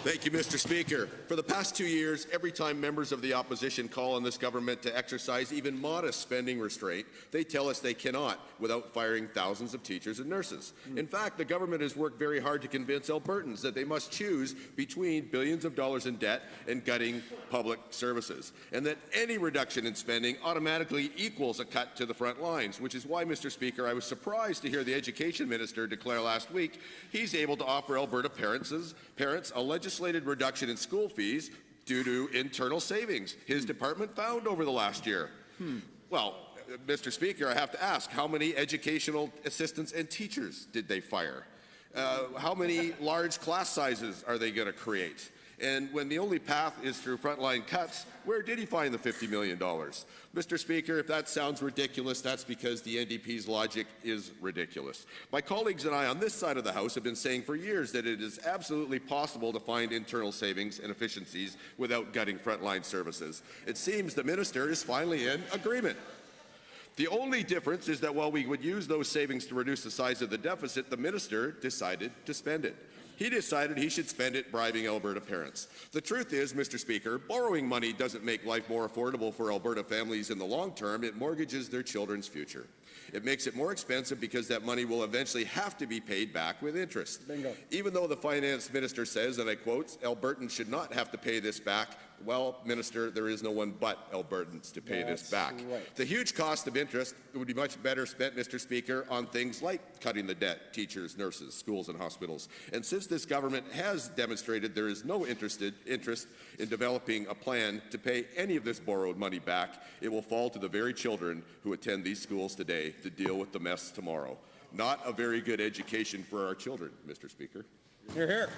Thank you, Mr. Speaker. For the past 2 years, every time members of the opposition call on this government to exercise even modest spending restraint, they tell us they cannot without firing thousands of teachers and nurses. In fact, the government has worked very hard to convince Albertans that they must choose between billions of dollars in debt and gutting public services, and that any reduction in spending automatically equals a cut to the front lines, which is why, Mr. Speaker, I was surprised to hear the Education Minister declare last week he's able to offer Alberta parents a legislative reduction in school fees due to internal savings his department found over the last year. Well, Mr. Speaker, I have to ask, how many educational assistants and teachers did they fire? How many large class sizes are they going to create? And when the only path is through frontline cuts, where did he find the $50 million? Mr. Speaker, if that sounds ridiculous, that's because the NDP's logic is ridiculous. My colleagues and I on this side of the House have been saying for years that it is absolutely possible to find internal savings and efficiencies without gutting frontline services. It seems the minister is finally in agreement. The only difference is that while we would use those savings to reduce the size of the deficit, the minister decided to spend it. He decided he should spend it bribing Alberta parents. The truth is, Mr. Speaker, borrowing money doesn't make life more affordable for Alberta families in the long term. It mortgages their children's future. It makes it more expensive because that money will eventually have to be paid back with interest. Bingo. Even though the finance minister says, and I quote, Albertans should not have to pay this back, well, Minister, there is no one but Albertans to pay this back. Right. The huge cost of interest would be much better spent, Mr. Speaker, on things like cutting the debt, teachers, nurses, schools and hospitals. And since this government has demonstrated there is no interest in developing a plan to pay any of this borrowed money back, it will fall to the very children who attend these schools today to deal with the mess tomorrow. Not a very good education for our children, Mr. Speaker. Hear, hear.